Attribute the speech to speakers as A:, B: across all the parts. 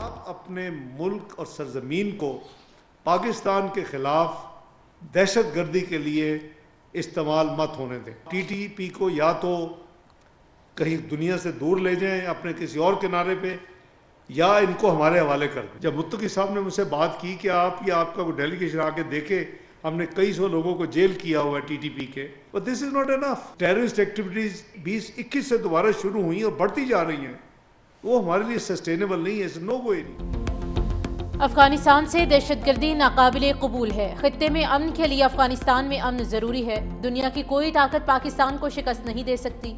A: آپ اپنے ملک اور سرزمین کو پاکستان کے خلاف دہشت گردی کے لیے استعمال مت ہونے دیں. ٹی ٹی پی کو یا تو کہیں دنیا سے دور لے جائیں اپنے کسی اور کنارے پہ، یا ان کو ہمارے حوالے کر دیں. جب متقی صاحب نے مجھ سے بات کی کہ آپ کا کوئی ڈیلیگیشن آ کے دیکھے، ہم نے کئی سو لوگوں کو جیل کیا ہوا ہے ٹی ٹی پی کے، but this is not enough. Terrorist activities 2021 سے دوبارہ شروع ہوئی اور بڑھتی جا رہی ہیں، وہ ہمارے لیے سسٹینیبل نہیں ہے. نو گو ایریا.
B: افغانستان سے دہشت گردی ناقابل قبول ہے. خطے میں امن کے لیے افغانستان میں امن ضروری ہے. دنیا کی کوئی طاقت پاکستان کو شکست نہیں دے سکتی.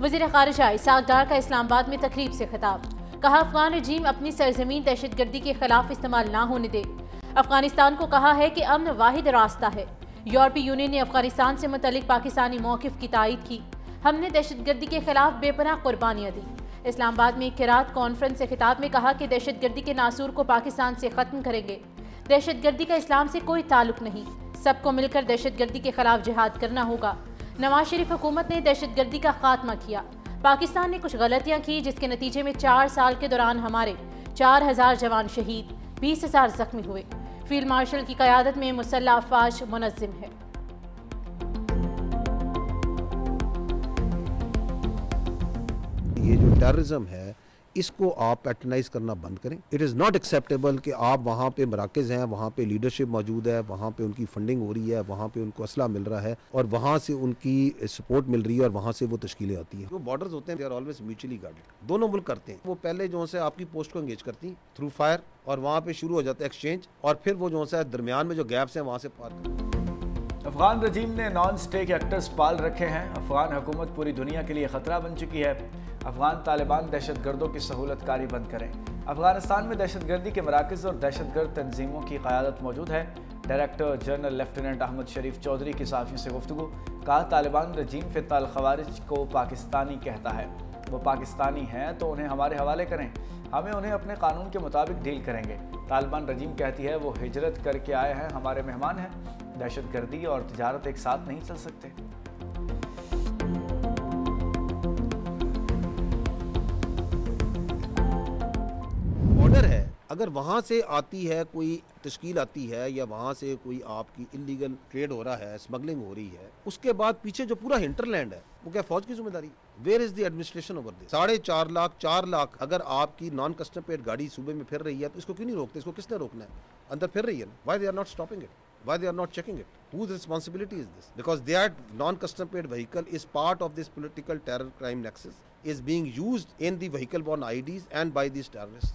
B: وزیر خارجہ اسحاق ڈار کا اسلام آباد میں تقریب سے خطاب. کہا افغان رجیم اپنی سرزمین دہشت گردی کے خلاف استعمال نہ ہونے دے. افغانستان کو کہا ہے کہ امن واحد راستہ ہے. یورپی یونین نے افغانستان سے متعلق پاکستانی موقف کی تائید کی. ہم نے دہشت گردی کے خلاف بے پناہ قربانیاں دی. اسلام آباد میں قرات کانفرنس سے خطاب میں کہا کہ دہشت گردی کے ناسور کو پاکستان سے ختم کریں گے. دہشت گردی کا اسلام سے کوئی تعلق نہیں. سب کو مل کر دہشت گردی کے خلاف جہاد کرنا ہوگا. نواز شریف حکومت نے دہشت گردی کا خاتمہ کیا. پاکستان نے کچھ غلطیاں کی جس کے نتیجے میں 4 سال کے دوران ہمارے 4000 جوان شہید، 20,000 زخمی ہوئے. فیلڈ مارشل کی قیادت میں مسلح افواج منظم ہے.
C: یہ جو ٹیررزم ہے اس کو آپ پیٹرنائز کرنا بند کریں. اٹ از ناٹ ایکسیپٹیبل کہ آپ وہاں پہ مراکز ہیں، وہاں پہ لیڈرشپ موجود ہے، وہاں پہ ان کی فنڈنگ ہو رہی ہے، وہاں پہ ان کو اسلحہ مل رہا ہے اور وہاں سے ان کی سپورٹ مل رہی ہے اور وہاں سے وہ تشکیلیں آتی ہیں. جو بارڈرز ہوتے ہیں they are always mutually guarded. دونوں ملک کرتے ہیں. وہ پہلے جو ہے آپ کی پوسٹ کو انگیج کرتی ہیں تھرو فائر اور وہاں پہ شروع ہو جاتا ہے ایکسچینج اور پھر وہ جو ہے درمیان میں جو گیپس ہیں وہاں سے پار کرتے ہیں.
D: افغان رجیم نے نان اسٹیک ایکٹرز پال رکھے ہیں. افغان حکومت پوری دنیا کے لیے خطرہ بن چکی ہے. افغان طالبان دہشت گردوں کی سہولت کاری بند کریں. افغانستان میں دہشت گردی کے مراکز اور دہشت گرد تنظیموں کی قیادت موجود ہے. Director general lieutenant Ahmad Sharif Chaudhry کی صحافیوں سے گفتگو. کہا طالبان رجیم فتح الخوارج کو پاکستانی کہتا ہے. وہ پاکستانی ہیں تو انہیں ہمارے حوالے کریں. ہمیں انہیں اپنے قانون کے مطابق ڈیل کریں گے. طالبان رجیم کہتی ہے وہ ہجرت کر کے آئے ہیں، ہمارے مہمان ہیں. دہشت گردی اور تجارت ایک ساتھ نہیں چل سکتے.
C: بارڈر ہے، اگر وہاں سے آتی ہے کوئی تشکیل آتی ہے یا وہاں سے کوئی آپ کی انلیگل ٹریڈ ہو رہا ہے، اسمگلنگ ہو رہی ہے، اس کے بعد پیچھے جو پورا ہنٹر لینڈ ہے وہ کیا فوج کی ذمہ داری؟ Where is the administration over this? 4.5 lakh 4 lakh اگر آپ کی نان کسٹم پیڈ گاڑی صوبے میں پھر رہی ہے تو اس کو کیوں نہیں روکتے؟ اس کو کس نے روکنا ہے؟ اندر پھر رہی ہے نا. Why they are not stopping it? Why they are not checking it? Whose responsibility is this? Because their non-custom paid vehicle is part of this political terror crime nexus, is being used in the vehicle-borne IDs and by these terrorists.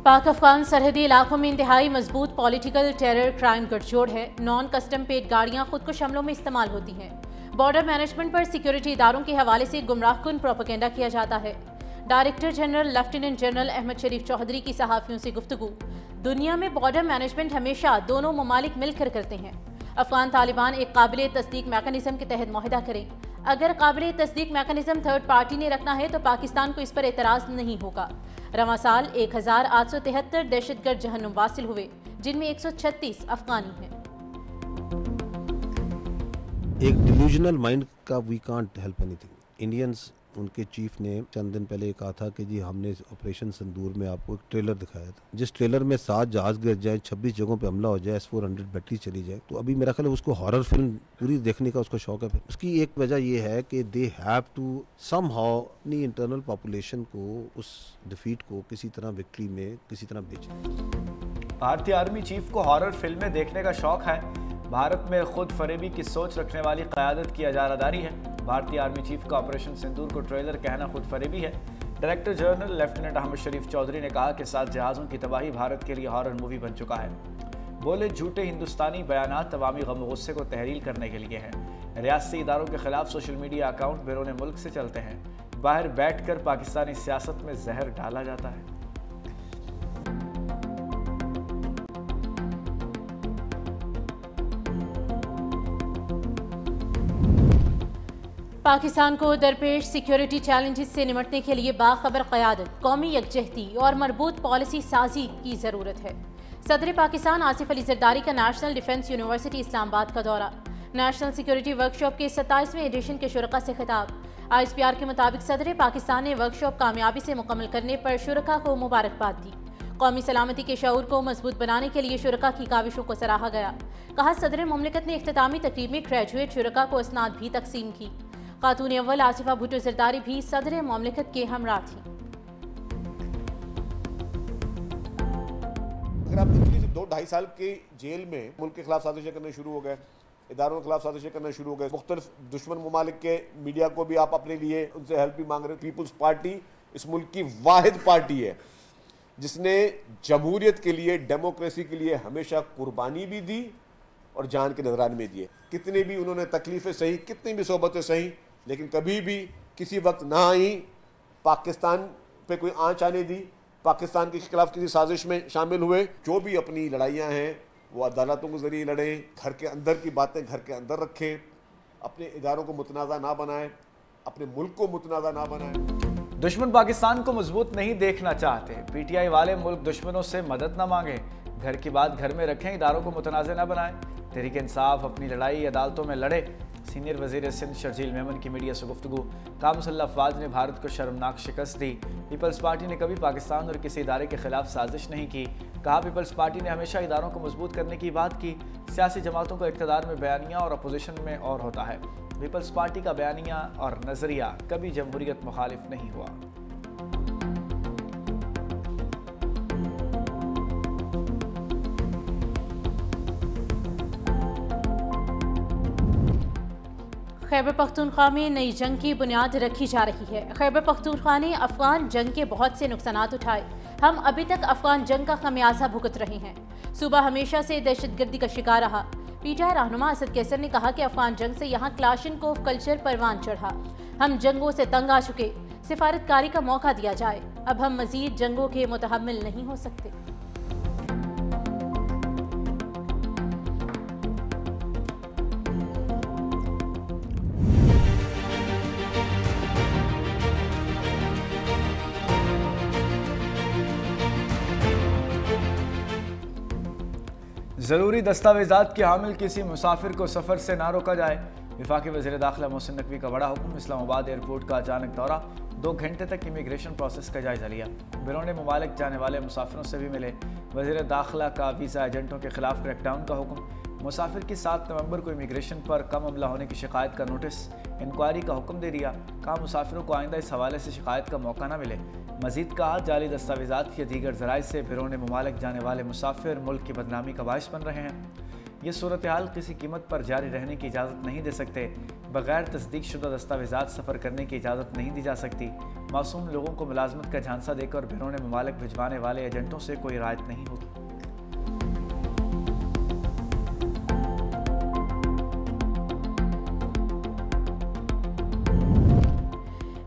B: Pak Afghan سرحدی علاقوں میں انتہائی مضبوط political terror crime گٹھ جوڑ ہے. Non custom paid گاڑیاں خود کش حملوں میں استعمال ہوتی ہیں. بارڈر مینجمنٹ پر سیکیورٹی اداروں کے حوالے سے گمراہ کن پروپیگنڈا کیا جاتا ہے. Director general lieutenant general Ahmed Sharif Chaudhry کی صحافیوں سے گفتگو. دنیا میں بارڈر مینجمنٹ ہمیشہ دونوں ممالک مل کر کرتے ہیں. افغان طالبان ایک قابل تصدیق میکانزم کے تحت معاہدہ کریں. اگر قابل تصدیق میکانزم تھرڈ پارٹی نے رکھنا ہے تو پاکستان کو اس پر اعتراض نہیں ہوگا. رواں سال 1873 دہشت گرد جہنم واصل ہوئے جن میں 136 افغانی ہیں.
C: ایک ڈیلیوژنل مائنڈ کا we can't help anything. Indians ان کے چیف نے چند دن پہلے کہا تھا کہ جی ہم نے آپریشن سندور میں آپ کو ایک ٹریلر دکھایا تھا جس ٹریلر میں 7 جہاز گر جائیں، 26 جگہوں پہ حملہ ہو جائے، S-400 بیٹری چلی جائے. تو ابھی میرا خیال ہے اس کو ہارر فلم پوری دیکھنے کا اس کو شوق ہے. پھر اس کی ایک وجہ یہ ہے کہ they have to somehow اپنی انٹرنل پاپولیشن کو اس ڈیفیٹ کو کسی طرح وکٹری میں کسی طرح بیچیں.
D: بھارتی آرمی چیف کو ہارر فلمیں دیکھنے کا شوق ہے. بھارت میں خود فریبی کی سوچ رکھنے والی قیادت کی اجاراداری ہے. بھارتی آرمی چیف کا آپریشن سندور کو ٹریلر کہنا خود فریبی ہے. Director general lieutenant Ahmad Sharif Chaudhry نے کہا کہ 7 جہازوں کی تباہی بھارت کے لیے ہارر مووی بن چکا ہے. بولے جھوٹے ہندوستانی بیانات عوامی غم و غصے کو تحریل کرنے کے لیے ہیں. ریاستی اداروں کے خلاف سوشل میڈیا اکاؤنٹ بیرون ملک سے چلتے ہیں. باہر بیٹھ کر پاکستانی سیاست میں زہر ڈالا جاتا ہے.
B: پاکستان کو درپیش سیکیورٹی چیلنجز سے نمٹنے کے لیے باخبر قیادت، قومی یکجہتی اور مربوط پالیسی سازی کی ضرورت ہے. صدر پاکستان آصف علی زرداری کا نیشنل ڈیفنس یونیورسٹی اسلام آباد کا دورہ. نیشنل سیکیورٹی ورکشاپ کے 27ویں ایڈیشن کے شرکاء سے خطاب. ISPR کے مطابق صدر پاکستان نے ورکشاپ کامیابی سے مکمل کرنے پر شرکاء کو مبارکباد دی. قومی سلامتی کے شعور کو مضبوط بنانے کے لیے شرکا کی کاوشوں کو سراہا گیا۔ کہا صدر مملکت نے اختتامی تقریب میں گریجویٹ شرکا کو اسناد بھی تقسیم کی۔ خاتون اول آصفہ بھٹو زرداری بھی صدر مملکت کے ہمراہ تھیں۔
E: اگر آپ دیکھیں سے 2-2.5 سال کی جیل میں ملک کے خلاف سازشیں کرنے شروع ہو گئے، اداروں کے خلاف سازشیں کرنا شروع ہو گئے، مختلف دشمن ممالک کے میڈیا کو بھی آپ اپنے لیے ان سے ہیلپ بھی مانگ رہے ہیں۔ پیپلز پارٹی اس ملک کی واحد پارٹی ہے جس نے جمہوریت کے لیے، ڈیموکریسی کے لیے ہمیشہ قربانی بھی دی اور جان کے نذرانے میں دیے۔ کتنی بھی انہوں نے تکلیفیں سہی، کتنی بھی صحبتیں سہی، لیکن کبھی بھی کسی وقت نہ آئیں پاکستان پہ کوئی آنچ آنے دی، پاکستان کے خلاف کسی سازش میں شامل ہوئے۔ جو بھی اپنی لڑائیاں ہیں وہ عدالتوں کے ذریعے لڑیں، گھر کے اندر کی باتیں گھر کے اندر رکھیں، اپنے اداروں کو متنازع نہ بنائیں، اپنے ملک کو متنازع نہ بنائیں۔
D: دشمن پاکستان کو مضبوط نہیں دیکھنا چاہتے۔ پی ٹی آئی والے ملک دشمنوں سے مدد نہ مانگیں، گھر کی بات گھر میں رکھیں، اداروں کو متنازع نہ بنائیں۔ تحریک انصاف اپنی لڑائی عدالتوں میں لڑے۔ سینئر وزیر سندھ شرجیل میمن کی میڈیا سے گفتگو۔ کام مسلح افواج نے بھارت کو شرمناک شکست دی۔ پیپلز پارٹی نے کبھی پاکستان اور کسی ادارے کے خلاف سازش نہیں کی۔ کہا پیپلز پارٹی نے ہمیشہ اداروں کو مضبوط کرنے کی بات کی۔ سیاسی جماعتوں کا اقتدار میں بیانیہ اور اپوزیشن میں اور ہوتا ہے۔ پیپلز پارٹی کا بیانیہ اور نظریہ کبھی جمہوریت مخالف نہیں ہوا۔
B: خیبر پختونخوا میں نئی جنگ کی بنیاد رکھی جا رہی ہے۔ خیبر پختونخوا نے افغان جنگ کے بہت سے نقصانات اٹھائے۔ ہم ابھی تک افغان جنگ کا خمیازہ بھگت رہے ہیں۔ صوبہ ہمیشہ سے دہشت گردی کا شکار رہا۔ پی ٹی آئی رہنما اسد کیسر نے کہا کہ افغان جنگ سے یہاں کلاشنکوف کلچر پروان چڑھا۔ ہم جنگوں سے تنگ آ چکے، سفارتکاری کا موقع دیا جائے۔ اب ہم مزید جنگوں کے متحمل نہیں ہو سکتے۔
D: ضروری دستاویزات کے حامل کسی مسافر کو سفر سے نہ روکا جائے۔ وفاقی وزیر داخلہ محسن نقوی کا بڑا حکم۔ اسلام آباد ایئرپورٹ کا اچانک دورہ، 2 گھنٹے تک امیگریشن پروسیس کا جائزہ لیا۔ بیرون ممالک جانے والے مسافروں سے بھی ملے۔ وزیر داخلہ کا ویزا ایجنٹوں کے خلاف کریک ڈاؤن کا حکم۔ مسافر کی 7 نومبر کو امیگریشن پر کم عملہ ہونے کی شکایت کا نوٹس، انکوائری کا حکم دے دیا۔ کہا مسافروں کو آئندہ اس حوالے سے شکایت کا موقع نہ ملے۔ مزید کہا جعلی دستاویزات یا دیگر ذرائع سے بیرون ممالک جانے والے مسافر ملک کی بدنامی کا باعث بن رہے ہیں۔ یہ صورتحال کسی قیمت پر جاری رہنے کی اجازت نہیں دے سکتے۔ بغیر تصدیق شدہ دستاویزات سفر کرنے کی اجازت نہیں دی جا سکتی۔ معصوم لوگوں کو ملازمت کا جھانسا دے کر بیرون ممالک بھجوانے والے ایجنٹوں سے کوئی رعایت نہیں ہوگی۔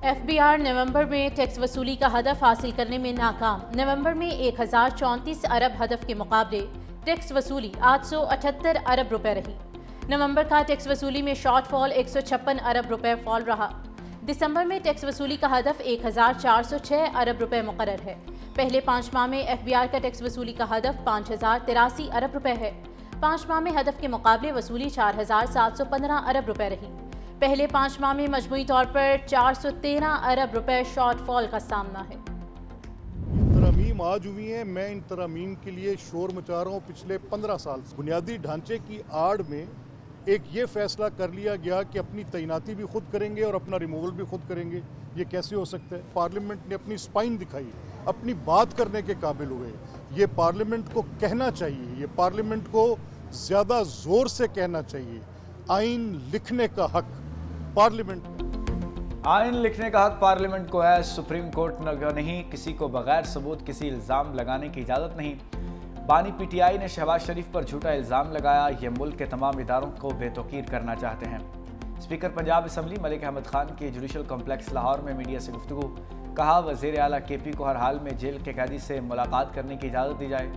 B: ایف بی آر نومبر میں ٹیکس وصولی کا ہدف حاصل کرنے میں ناکام۔ نومبر میں 1034 ارب ہدف کے مقابلے ٹیکس وصولی 878 ارب روپے رہی۔ نومبر کا ٹیکس وصولی میں شارٹ فال 156 ارب روپے فال رہا۔ دسمبر میں ٹیکس وصولی کا ہدف 1406 ارب روپے مقرر ہے۔ پہلے 5 ماہ میں ایف بی آر کا ٹیکس وصولی کا ہدف 5083 ارب روپے ہے۔ 5 ماہ میں ہدف کے مقابلے وصولی 4715 ارب روپے رہی۔ پہلے 5 ماہ میں مجموعی طور پر 413 ارب روپے شارٹ فال کا سامنا ہے۔
F: ترامیم آج ہوئی ہیں، میں ان ترامیم کے لیے شور مچا رہا ہوں پچھلے 15 سال سے۔ بنیادی ڈھانچے کی آڑ میں ایک یہ فیصلہ کر لیا گیا کہ اپنی تعیناتی بھی خود کریں گے اور اپنا ریموول بھی خود کریں گے۔ یہ کیسے ہو سکتا ہے؟ پارلیمنٹ نے اپنی سپائن دکھائی، اپنی بات کرنے کے قابل ہوئے۔ یہ پارلیمنٹ کو کہنا چاہیے، یہ پارلیمنٹ کو زیادہ زور سے کہنا چاہیے۔ آئین لکھنے کا حق پارلیمنٹ،
D: آئین لکھنے کا حق پارلیمنٹ کو ہے، سپریم کورٹ نہیں۔ کسی کو بغیر ثبوت کسی الزام لگانے کی اجازت نہیں۔ بانی پی ٹی آئی نے شہباز شریف پر جھوٹا الزام لگایا، یہ ملک کے تمام اداروں کو بے توقیر کرنا چاہتے ہیں۔ اسپیکر پنجاب اسمبلی ملک احمد خان کی جوڈیشل کمپلیکس لاہور میں میڈیا سے گفتگو۔ کہا وزیر اعلیٰ کے پی کو ہر حال میں جیل کے قیدی سے ملاقات کرنے کی اجازت دی جائے۔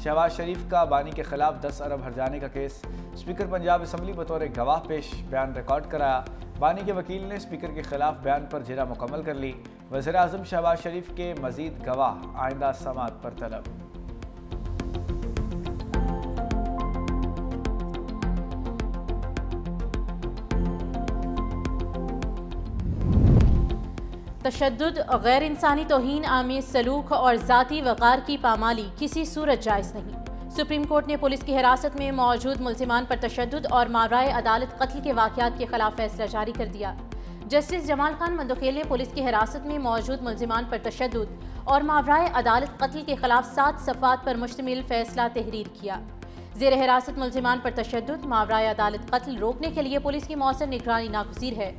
D: شہباز شریف کا بانی کے خلاف 10 ارب ہرجانے کا کیس، اسپیکر پنجاب اسمبلی بطور گواہ پیش، بیان ریکارڈ کرایا۔ بانی کے وکیل نے اسپیکر کے خلاف بیان پر جرح مکمل کر لی۔ وزیر اعظم شہباز شریف کے مزید گواہ آئندہ سماعت پر طلب۔
B: تشدد، غیر انسانی توہین آمیز سلوک اور ذاتی وقار کی پامالی کسی صورت جائز نہیں۔ سپریم کورٹ نے پولیس کی حراست میں موجود ملزمان پر تشدد اور ماورائے عدالت قتل کے واقعات کے خلاف فیصلہ جاری کر دیا۔ جسٹس جمال خان مندوخیل نے پولیس کی حراست میں موجود ملزمان پر تشدد اور ماورائے عدالت قتل کے خلاف 7 صفحات پر مشتمل فیصلہ تحریر کیا۔ زیر حراست ملزمان پر تشدد، ماورائے عدالت قتل روکنے کے لیے پولیس کی مؤثر نگرانی ناگزیر ہے۔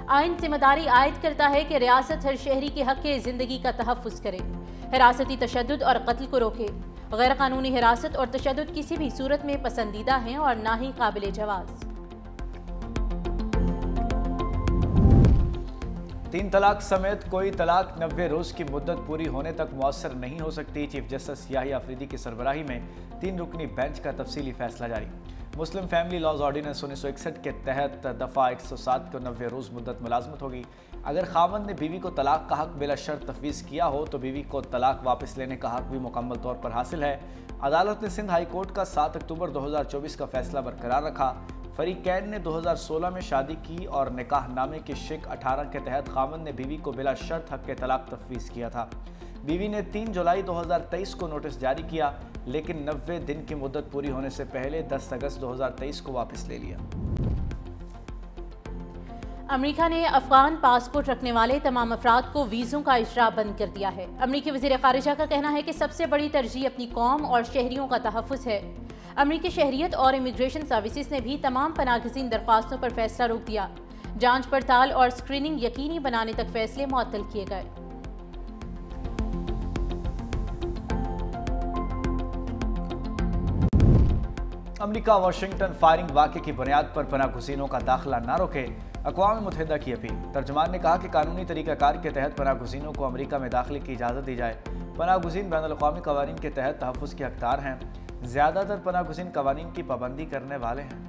B: آئین ذمہ داری عائد کرتا ہے کہ ریاست ہر شہری کے حق زندگی کا تحفظ کرے، حراستی تشدد اور قتل کو روکے۔ غیر قانونی حراست اور تشدد کسی بھی صورت میں پسندیدہ ہیں اور نہ ہی قابل جواز۔
D: 3 طلاق سمیت کوئی طلاق 90 روز کی مدت پوری ہونے تک مؤثر نہیں ہو سکتی۔ چیف جسٹس یحییٰ آفریدی کی سربراہی میں 3 رکنی بینچ کا تفصیلی فیصلہ جاری۔ مسلم فیملی لاز آرڈیننس 1961 کے تحت دفعہ 107 کو 90 روز مدت ملازمت ہوگی۔ اگر خاوند نے بیوی کو طلاق کا حق بلا شرط تفویض کیا ہو تو بیوی کو طلاق واپس لینے کا حق بھی مکمل طور پر حاصل ہے۔ عدالت نے سندھ ہائی کورٹ کا 7 اکتوبر 2024 کا فیصلہ برقرار رکھا۔ فریقین نے 2016 میں شادی کی اور نکاح نامے کی شق 18 کے تحت خاوند نے بیوی کو بلا شرط حق طلاق تفویض کیا تھا۔ بیوی نے 3 جولائی 2023 کو نوٹس جاری کیا لیکن 90 دن کی مدت پوری ہونے سے پہلے 10 اگست 2023 کو واپس لے لیا۔
B: امریکہ نے افغان پاسپورٹ رکھنے والے تمام افراد کو ویزوں کا اجراء بند کر دیا ہے۔ امریکی وزیر خارجہ کا کہنا ہے کہ سب سے بڑی ترجیح اپنی قوم اور شہریوں کا تحفظ ہے۔ امریکی شہریت اور امیگریشن سروسز نے بھی تمام پناہ گزین درخواستوں پر فیصلہ روک دیا۔ جانچ پڑتال اور اسکریننگ یقینی بنانے تک فیصلے معطل کیے گئے۔
D: امریکہ واشنگٹن فائرنگ واقعے کی بنیاد پر پناہ گزینوں کا داخلہ نہ روکے، اقوام متحدہ کی اپیل۔ ترجمان نے کہا کہ قانونی طریقہ کار کے تحت پناہ گزینوں کو امریکہ میں داخلے کی اجازت دی جائے۔ پناہ گزین بین الاقوامی قوانین کے تحت تحفظ کے حقدار ہیں۔ زیادہ تر پناہ گزین قوانین کی پابندی کرنے والے ہیں۔